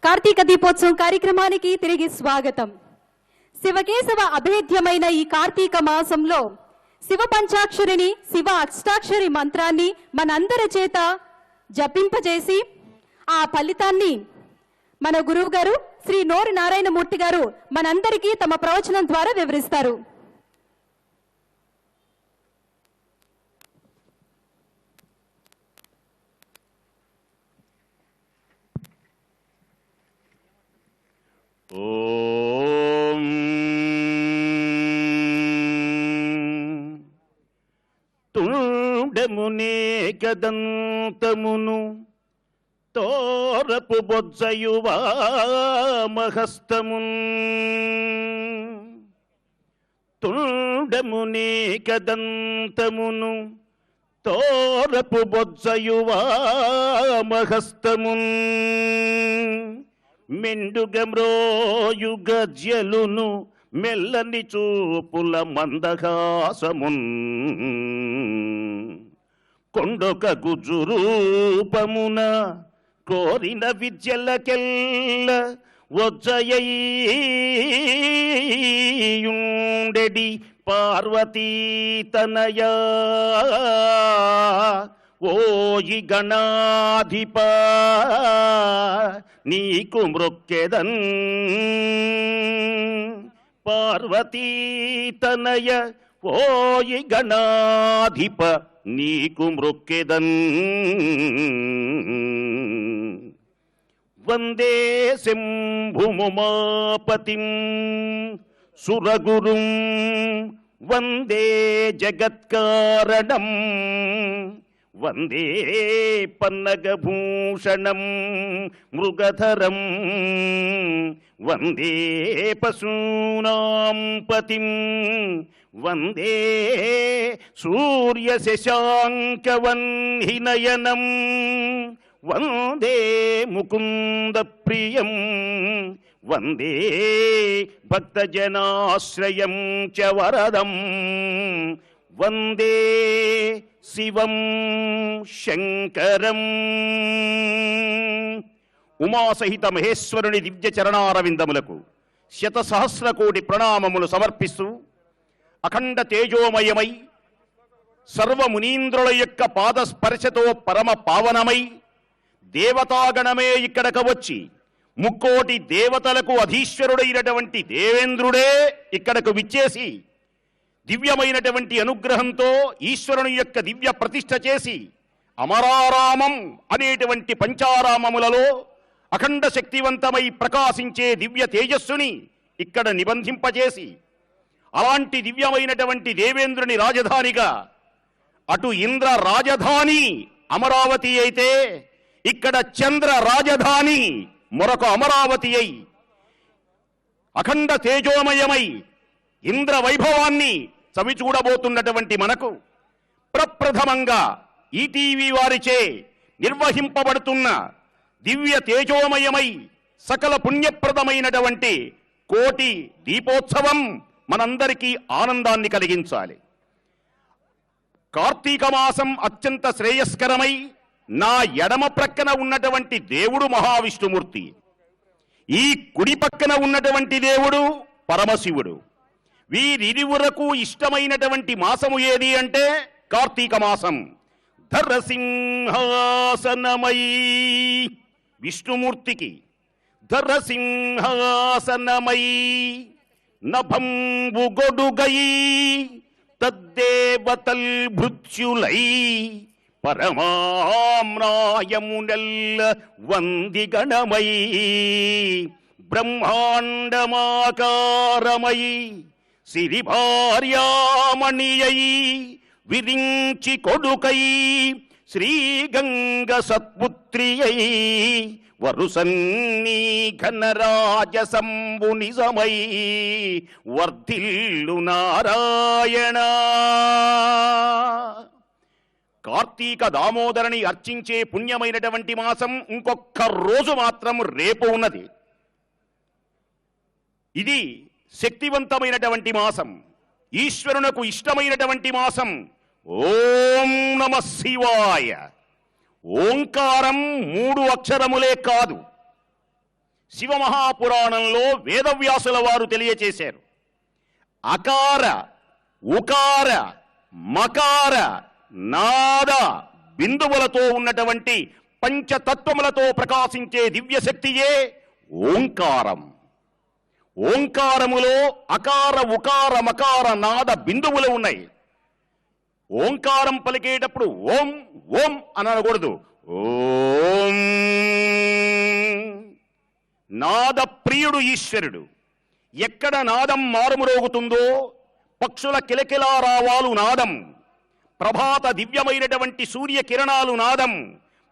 కార్తీక దీపోత్సవం కార్యక్రమానికి తిరిగి స్వాగతం. శివకేశవ అభేద్యమైన ఈ కార్తీక మాసంలో శివ పంచాక్షరిని, శివ అష్టాక్షరి మంత్రాన్ని మనందరి చేత జపింపజేసి ఆ ఫలితాన్ని మన గురువు గారు శ్రీ నోరి నారాయణమూర్తి గారు మనందరికీ తమ ప్రవచనం ద్వారా వివరిస్తారు. ఓం తుండమునే కదంతమును తోరపు బొజ్జయువామహస్తమున్ తుండమునే కదంతమును తోరపు బొజ్జయువామహస్తమున్ మెండుగమ్రోయు గజ్జలును మెల్లని చూపుల మందహాసమున్ కొండొక గుజురూపమున కోరిన విద్యలకెల్ల వజ్జయుండెడి పార్వతీ తనయా ఓయి గణాధిప నీకు మృక్కెదన్ పార్వతీ తనయ ఓయి గణాధిప నీకు మృక్కెదన్ వందే శంభుముమాపతిం సురగురుం వందే జగత్కారణం వందే పన్నగభూషణం మృగధరం వందే పశూనాం పతిం వందే సూర్యశశాంకవన్హినయనం వందే ముకుందప్రియం వందే భక్తజనాశ్రయం చ వరదం వందే శివం శంకరం. ఉమాసహిత మహేశ్వరుని దివ్య చరణారవిందములకు శతసహస్ర కోటి ప్రణామములు సమర్పిస్తూ అఖండ తేజోమయమై సర్వమునీంద్రుల యొక్క పాదస్పర్శతో పరమ పావనమై దేవతాగణమే ఇక్కడకు వచ్చి ముక్కోటి దేవతలకు అధీశ్వరుడైనటువంటి దేవేంద్రుడే ఇక్కడకు విచ్చేసి దివ్యమైనటువంటి అనుగ్రహంతో ఈశ్వరుని యొక్క దివ్య ప్రతిష్ఠ చేసి అమరారామం అనేటువంటి పంచారామములలో అఖండ శక్తివంతమై ప్రకాశించే దివ్య తేజస్సుని ఇక్కడ నిబంధింపజేసి అలాంటి దివ్యమైనటువంటి దేవేంద్రుని రాజధానిగా అటు ఇంద్ర రాజధాని అమరావతి అయితే ఇక్కడ చంద్ర రాజధాని మరొక అమరావతి అయి అఖండ తేజోమయమై ఇంద్ర వైభవాన్ని చవిచూడబోతున్నటువంటి మనకు ప్రప్రథమంగా ఈటీవీ వారిచే నిర్వహింపబడుతున్న దివ్య తేజోమయమై సకల పుణ్యప్రదమైనటువంటి కోటి దీపోత్సవం మనందరికీ ఆనందాన్ని కలిగించాలి. కార్తీక మాసం అత్యంత శ్రేయస్కరమై నా ఎడమ ప్రక్కన ఉన్నటువంటి దేవుడు మహావిష్ణుమూర్తి, ఈ కుడి పక్కన ఉన్నటువంటి దేవుడు పరమశివుడు. వీరిరువురకు ఇష్టమైనటువంటి మాసము ఏది అంటే కార్తీక మాసం. ధరసింహాసనమై విష్ణుమూర్తికి ధరసింహాసనమై నభంబు గొడుగై తద్దేవతల్ భృత్యులై పరమామ్నాయమునెల్ల వందిగణమై బ్రహ్మాండమాకారమై సిరి భార్యామణియై విరించి కొడుకై శ్రీగంగ సత్పుత్రియై వరుసన్నీ ఘనరాజసంబు నిజమై వర్ధిల్లు నారాయణ. కార్తీక దామోదరుని అర్చించే పుణ్యమైనటువంటి మాసం ఇంకొక రోజు మాత్రం రేపు ఉన్నది. ఇది శక్తివంతమైనటువంటి మాసం, ఈశ్వరునకు ఇష్టమైనటువంటి మాసం. ఓం నమః శివాయ. ఓంకారం 3 అక్షరములే కాదు, శివమహాపురాణంలో వేదవ్యాసుల వారు తెలియచేశారు. అకార, ఉకార, మకార, నాద బిందువులతో ఉన్నటువంటి పంచతత్వములతో ప్రకాశించే దివ్యశక్తియే ఓంకారం. ఓంకారములో అకార, ఉకార, మకార, నాద బిందువులు ఉన్నాయి. ఓంకారం పలికేటప్పుడు ఓం ఓం అని అనకూడదు, ఓం. నాద ప్రియుడు ఈశ్వరుడు. ఎక్కడ నాదం మారుమురోగుతుందో పక్షుల కిలకిలారావాలు నాదం, ప్రభాత దివ్యమైనటువంటి సూర్య కిరణాలు నాదం,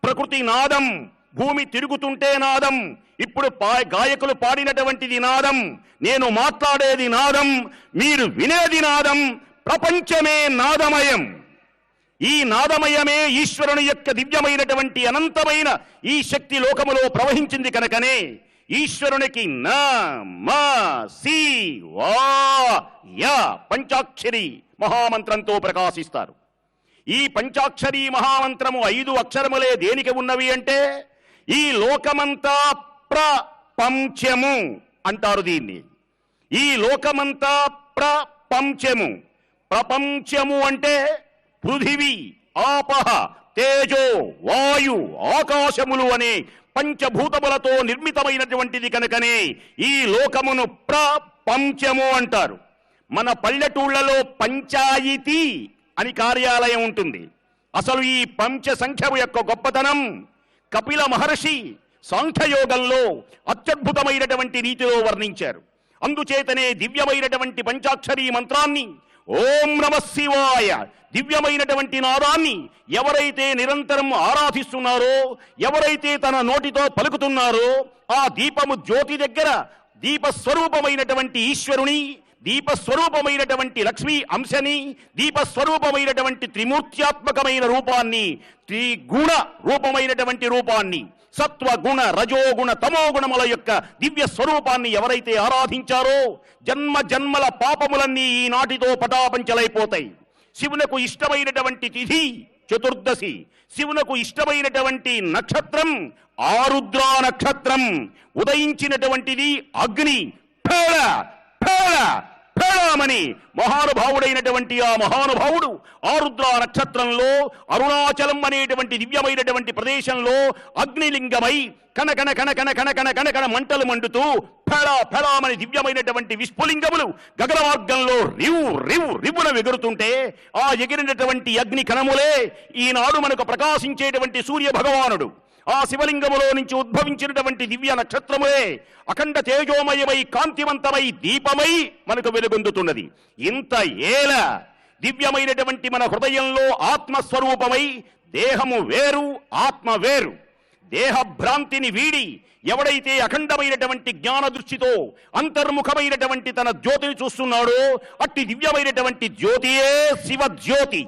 ప్రకృతి నాదం, భూమి తిరుగుతుంటే నాదం, ఇప్పుడు గాయకులు పాడినటువంటిది నాదం, నేను మాట్లాడేది నాదం, మీరు వినేది నాదం, ప్రపంచమే నాదమయం. ఈ నాదమయమే ఈశ్వరుని యొక్క దివ్యమైనటువంటి అనంతమైన ఈ శక్తి లోకములో ప్రవహించింది కనుకనే ఈశ్వరునికి న మ సి వా య పంచాక్షరి మహామంత్రంతో ప్రకాశిస్తారు. ఈ పంచాక్షరి మహామంత్రము 5 అక్షరములే దేనికి ఉన్నవి అంటే ఈ లోకమంతా ప్రపంచము అంటారు దీన్ని. ఈ లోకమంతా ప్రపంచము. ప్రపంచము అంటే పృథివీ, ఆపహ, తేజో, వాయు, ఆకాశములు అనే పంచభూతములతో నిర్మితమైనటువంటిది కనుకనే ఈ లోకమును ప్రపంచము అంటారు. మన పల్లెటూళ్లలో పంచాయితీ అని కార్యాలయం ఉంటుంది. అసలు ఈ పంచ సంఖ్య యొక్క గొప్పతనం కపిల మహర్షి సాంఖ్యయోగంలో అత్యద్భుతమైనటువంటి రీతిలో వర్ణించారు. అందుచేతనే దివ్యమైనటువంటి పంచాక్షరీ మంత్రాన్ని ఓం నమః శివాయ దివ్యమైనటువంటి నాదాన్ని ఎవరైతే నిరంతరం ఆరాధిస్తున్నారో, ఎవరైతే తన నోటితో పలుకుతున్నారో, ఆ దీపము జ్యోతి దగ్గర దీపస్వరూపమైనటువంటి ఈశ్వరుని, దీపస్వరూపమైనటువంటి లక్ష్మీ అంశని, దీపస్వరూపమైనటువంటి త్రిమూర్త్యాత్మకమైన రూపాన్ని, త్రిగుణ రూపమైనటువంటి రూపాన్ని, సత్వగుణ రజోగుణ తమోగుణముల యొక్క దివ్య స్వరూపాన్ని ఎవరైతే ఆరాధించారో జన్మ జన్మల పాపములన్నీ ఈనాటితో పటాపంచలైపోతాయి. శివునకు ఇష్టమైనటువంటి తిథి చతుర్దశి, శివునకు ఇష్టమైనటువంటి నక్షత్రం ఆరుద్రా నక్షత్రం, ఉదయించినటువంటిది అగ్ని ఫేళ ఫేళ ఫేళమని మహానుభావుడైనటువంటి ఆ మహానుభావుడు ఆరుద్రా నక్షత్రంలో అరుణాచలం అనేటువంటి దివ్యమైనటువంటి ప్రదేశంలో అగ్నిలింగమై కనకన కనకన కనకన కనకన మంటలు మండుతూ ఫెళ ఫెళమని దివ్యమైనటువంటి విష్పులింగములు గగన మార్గంలో రివ్వు రివ్వు రివ్వున ఎగురుతుంటే ఆ ఎగిరినటువంటి అగ్ని కణములే ఈనాడు మనకు ప్రకాశించేటువంటి సూర్య భగవానుడు. ఆ శివలింగములో నుంచి ఉద్భవించినటువంటి దివ్య నక్షత్రములే అఖండ తేజోమయమై కాంతివంతమై దీపమై మనకు వెలుగొందుతున్నది. ఇంత ఏల దివ్యమైనటువంటి మన హృదయంలో ఆత్మస్వరూపమై దేహము వేరు ఆత్మ వేరు, దేహభ్రాంతిని వీడి ఎవడైతే అఖండమైనటువంటి జ్ఞాన దృష్టితో అంతర్ముఖమైనటువంటి తన జ్యోతిని చూస్తున్నాడో అట్టి దివ్యమైనటువంటి జ్యోతియే శివజ్యోతి.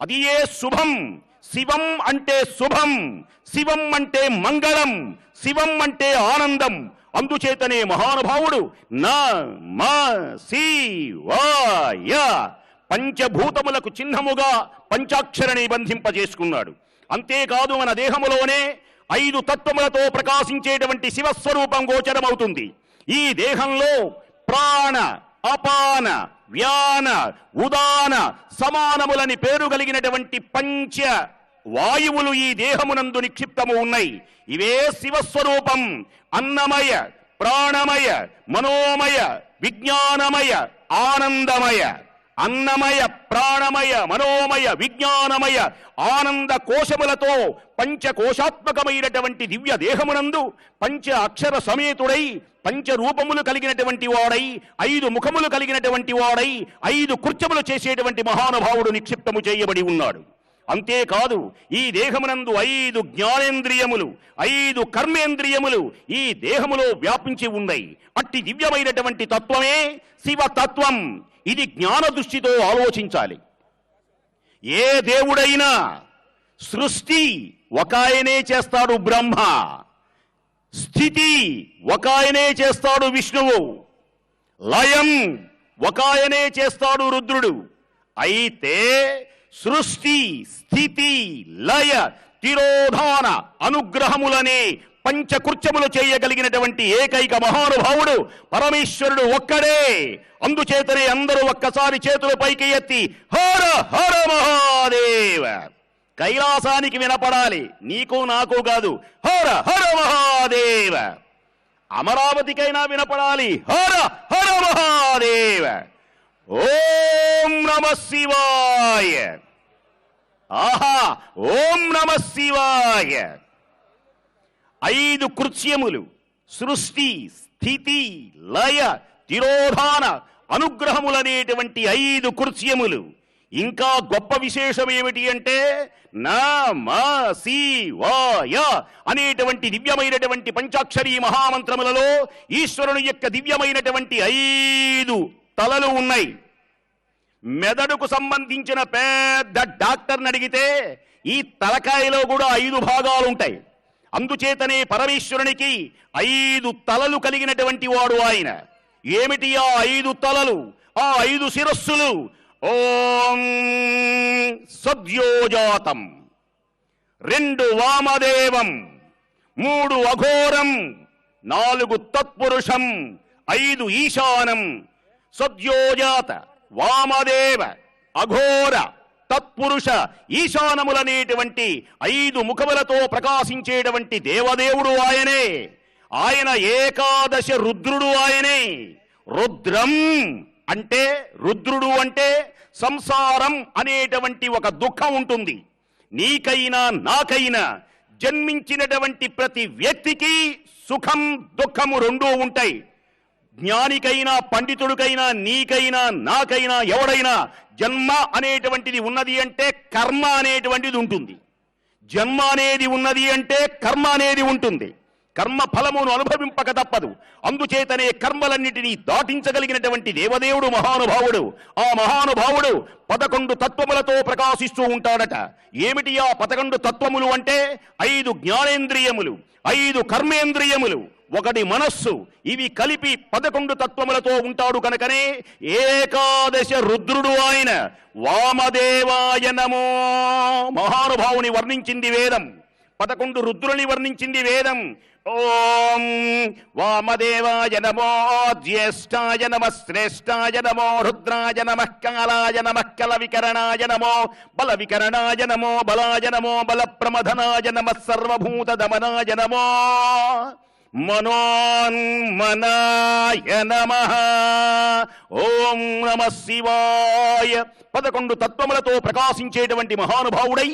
అది ఏ శుభం. శివం అంటే శుభం, శివం అంటే మంగళం, శివం అంటే ఆనందం. అందుచేతనే మహానుభావుడు నా మా శివాయ పంచభూతములకు చిహ్నముగా పంచాక్షరిని బంధింపజేసుకున్నాడు. అంతేకాదు మన దేహములోనే 5 తత్వములతో ప్రకాశించేటువంటి శివస్వరూపం గోచరమవుతుంది. ఈ దేహంలో ప్రాణ, అపాన, వ్యాన, ఉదాన సమానములని పేరు కలిగినటువంటి పంచ వాయువులు ఈ దేహమునందు నిక్షిప్తము ఉన్నాయి. ఇవే శివస్వరూపం. అన్నమయ, ప్రాణమయ, మనోమయ, విజ్ఞానమయ, ఆనందమయ. అన్నమయ, ప్రాణమయ, మనోమయ, విజ్ఞానమయ, ఆనంద కోశములతో పంచకోశాత్మకమైనటువంటి దివ్య దేహమునందు పంచ అక్షర సమేతుడై, పంచరూపములు కలిగినటువంటి వాడై, 5 ముఖములు కలిగినటువంటి వాడై, 5 కృత్యములు చేసేటువంటి మహానుభావుడు నిక్షిప్తము చేయబడి ఉన్నాడు. అంతేకాదు ఈ దేహమునందు 5 జ్ఞానేంద్రియములు, 5 కర్మేంద్రియములు ఈ దేహములో వ్యాపించి ఉన్నాయి. అట్టి దివ్యమైనటువంటి తత్వమే శివతత్వం. ఇది జ్ఞాన దృష్టితో ఆలోచించాలి. ఏ దేవుడైనా సృష్టి ఒక ఆయనే చేస్తాడు బ్రహ్మ, స్థితి ఒక ఆయనే చేస్తాడు విష్ణువు, లయం ఒక ఆయనే చేస్తాడు రుద్రుడు. అయితే సృష్టి, స్థితి, లయ, తిరోధాన అనుగ్రహములనే పంచకృత్యములు చేయగలిగినటువంటి ఏకైక మహానుభావుడు పరమేశ్వరుడు ఒక్కడే. అందుచేతనే అందరూ ఒక్కసారి చేతులు పైకి ఎత్తి హర హర మహాదేవ, కైలాసానికి వినపడాలి, నీకు నాకు కాదు, హర హర మహాదేవ. అమరావతికైనా వినపడాలి, హర హర మహాదేవ. ఓం నమ శివాయ. ఆహా, ఓం నమ శివాయ. 5 కృత్యములు, సృష్టి, స్థితి, లయ, తిరోధాన, అనుగ్రహములనేటువంటి 5 కృత్యములు. ఇంకా గొప్ప విశేషం ఏమిటి అంటే నమ శివాయ అనేటువంటి దివ్యమైనటువంటి పంచాక్షరీ మహామంత్రములలో ఈశ్వరుని యొక్క దివ్యమైనటువంటి 5 తలలు ఉన్నాయి. మెదడుకు సంబంధించిన పెద్ద డాక్టర్ని అడిగితే ఈ తలకాయలో కూడా 5 భాగాలు ఉంటాయి. అందుచేతనే పరమేశ్వరునికి 5 తలలు కలిగినటువంటి వాడు ఆయన. ఏమిటి ఆ 5 తలలు, ఆ 5 శిరస్సులు? ఓం సద్యోజాతం, 2 వామదేవం, 3 అఘోరం, 4 తత్పురుషం, 5 ఈశానం. సద్యోజాత, వామదేవ, అఘోర, తత్పురుష, ఈశానములనేటువంటి 5 ముఖములతో ప్రకాశించేటువంటి దేవదేవుడు ఆయనే. ఆయన ఏకాదశ రుద్రుడు ఆయనే. రుద్రం అంటే, రుద్రుడు అంటే సంసారం అనేటువంటి ఒక దుఃఖం ఉంటుంది. నీకైనా నాకైనా జన్మించినటువంటి ప్రతి వ్యక్తికి సుఖం దుఃఖము 2 ఉంటాయి. జ్ఞానికైనా పండితుడికైనా నీకైనా నాకైనా ఎవడైనా జన్మ అనేటువంటిది ఉన్నది అంటే కర్మ అనేటువంటిది ఉంటుంది. జన్మ అనేది ఉన్నది అంటే కర్మ అనేది ఉంటుంది. కర్మ ఫలమును అనుభవింపక తప్పదు. అందుచేతనే కర్మలన్నిటినీ దాటించగలిగినటువంటి దేవదేవుడు మహానుభావుడు. ఆ మహానుభావుడు 11 తత్వములతో ప్రకాశిస్తూ ఉంటాడట. ఏమిటి ఆ 11 తత్వములు అంటే 5 జ్ఞానేంద్రియములు, 5 కర్మేంద్రియములు, 1 మనస్సు. ఇవి కలిపి 11 తత్వములతో ఉంటాడు కనుకనే ఏకాదశ రుద్రుడు ఆయన. వామదేవాయ నమో, మహానుభావుని వర్ణించింది వేదం. 11 రుద్రుని వర్ణించింది వేదం. ఓం వామదేవాయ నమో, జ్యేష్ఠాయ నమ, శ్రేష్ఠాయ నమో, రుద్రాయ నమ, కాలాయ నమ, కల వికరణాయ నమో, బల వికరణాయ నమో, బలాయ నమో, బల ప్రమథనాయ నమ, సర్వభూత దమనాయ నమో, మనోన్మనాయ నమః. ఓం నమ శివాయ. 11 తత్వములతో ప్రకాశించేటువంటి మహానుభావుడై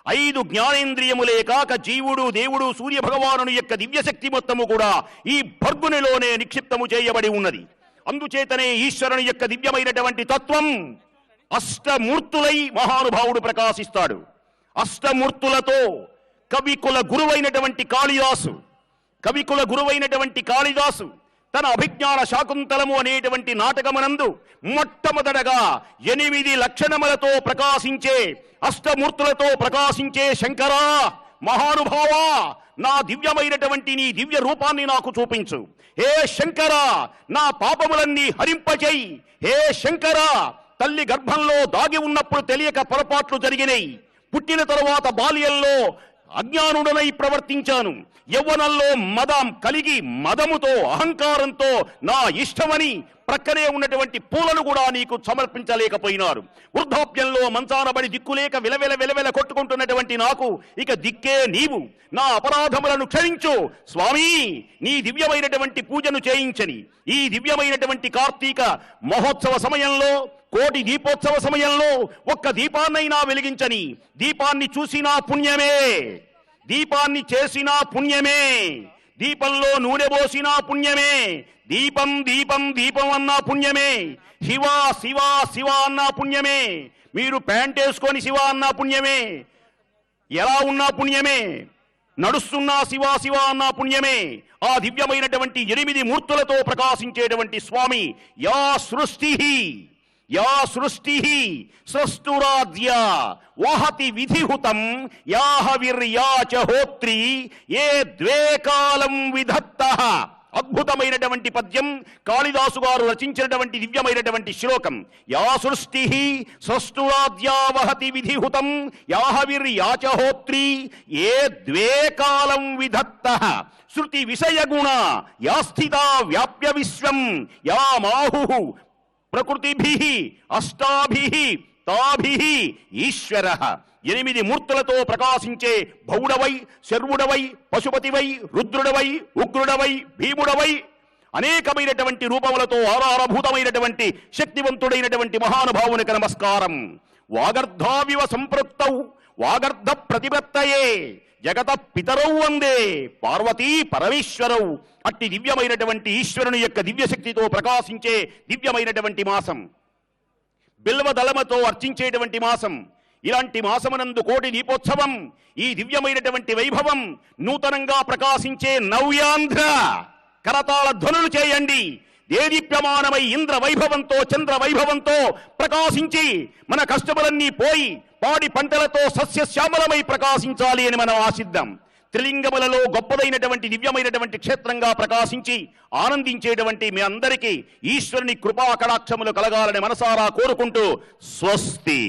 5 జ్ఞానేంద్రియములే కాక జీవుడు, దేవుడు, సూర్యభగవానుని యొక్క దివ్యశక్తి మొత్తము కూడా ఈ భర్గునిలోనే నిక్షిప్తము చేయబడి ఉన్నది. అందుచేతనే ఈశ్వరుని యొక్క దివ్యమైనటువంటి తత్వం అష్టమూర్తులై మహానుభావుడు ప్రకాశిస్తాడు. అష్టమూర్తులతో కవికుల గురువైనటువంటి కాళిదాసు తన అభిజ్ఞాన శాకుంతలము అనేటువంటి నాటకమునందు మొట్టమొదటగా 8 లక్షణములతో ప్రకాశించే, అష్టమూర్తులతో ప్రకాశించే శంకరా, మహానుభావా, నా దివ్యమైనటువంటి నీ దివ్య రూపాన్ని నాకు చూపించు. హే శంకరా, నా పాపములన్నీ హరింపచేయి. హే శంకరా, తల్లి గర్భంలో దాగి ఉన్నప్పుడు తెలియక పొరపాట్లు జరిగినాయి. పుట్టిన తరువాత బాల్యంలో అజ్ఞానుడనై ప్రవర్తించాను. యవ్వనంలో మదం కలిగి మదముతో అహంకారంతో నా ఇష్టమని ప్రక్కనే ఉన్నటువంటి పూలను కూడా నీకు సమర్పించలేకపోయినారు. వృద్ధాప్యంలో మంచానబడి దిక్కులేక విలవెల కొట్టుకుంటున్నటువంటి నాకు ఇక దిక్కే నీవు. నా అపరాధములను క్షమించు స్వామి. నీ దివ్యమైనటువంటి పూజను చేయించని ఈ దివ్యమైనటువంటి కార్తీక మహోత్సవ సమయంలో, కోటి దీపోత్సవ సమయంలో ఒక్క దీపాన్నైనా వెలిగించని, దీపాన్ని చూసినా పుణ్యమే, దీపాన్ని చేసినా పుణ్యమే, దీపంలో నూనె పోసినా పుణ్యమే, దీపం దీపం దీపం అన్నా పుణ్యమే, శివ శివ శివ అన్నా పుణ్యమే, మీరు ప్యాంట్ వేసుకొని శివ అన్నా పుణ్యమే, ఎలా ఉన్నా పుణ్యమే, నడుస్తున్నా శివ శివ అన్నా పుణ్యమే. ఆ దివ్యమైనటువంటి 8 మూర్తులతో ప్రకాశించేటువంటి స్వామి యా సృష్టి సృష్టురాజ్య వహతి విధిహుతం యాహ విర్యాచ హోత్రి ఏ ద్వే కాలం విధత్త అద్భుతమైనటువంటి పద్యం కాళిదాసు గారు రచించినటువంటి దివ్యమైనటువంటి శ్లోకం. యా సృష్టి సృష్టురాద్యావహతి విధిహుతం యాహవిర్యాచహోత్రీ ఏ ద్వే కాలం విధత్త శృతి విషయగుణ యా స్థితా వ్యాప్య విశ్వం యా మాహు ప్రకృతిభిః అష్టాభిః తాభిః ఈశ్వరః. 8 మూర్తులతో ప్రకాశించే భౌడవై, శర్వుడవై, పశుపతివై, రుద్రుడవై, ఉగ్రుడవై, భీముడవై అనేకమైనటువంటి రూపములతో ఆరారభూతమైనటువంటి శక్తివంతుడైనటువంటి మహానుభావునికి నమస్కారం. వాగర్ధావివ సంపృక్తౌ వాగర్ధ ప్రతిపత్తయే జగత పితరౌ వందే పార్వతీ పరమేశ్వరౌ. అట్టి దివ్యమైనటువంటి ఈశ్వరుని యొక్క దివ్యశక్తితో ప్రకాశించే దివ్యమైనటువంటి మాసం, బిల్వదళముతో అర్చించేటువంటి మాసం. ఇలాంటి మాసమునందు కోటి దీపోత్సవం, ఈ దివ్యమైనటువంటి వైభవం, నూతనంగా ప్రకాశించే నవ్యాంధ్ర కరతాళ ధ్వనులు చేయండి. దేదీప్యమానమై ఇంద్ర వైభవంతో చంద్ర వైభవంతో ప్రకాశించి మన కష్టములన్నీ పోయి పాడి పంటలతో సస్యశ్యామలమై ప్రకాశించాలి అని మనం ఆశిద్దాం. త్రిలింగములలో గొప్పదైనటువంటి దివ్యమైనటువంటి క్షేత్రంగా ప్రకాశించి ఆనందించేటువంటి మీ అందరికీ ఈశ్వరుని కృపా కటాక్షములు కలగాలని మనసారా కోరుకుంటూ స్వస్తి.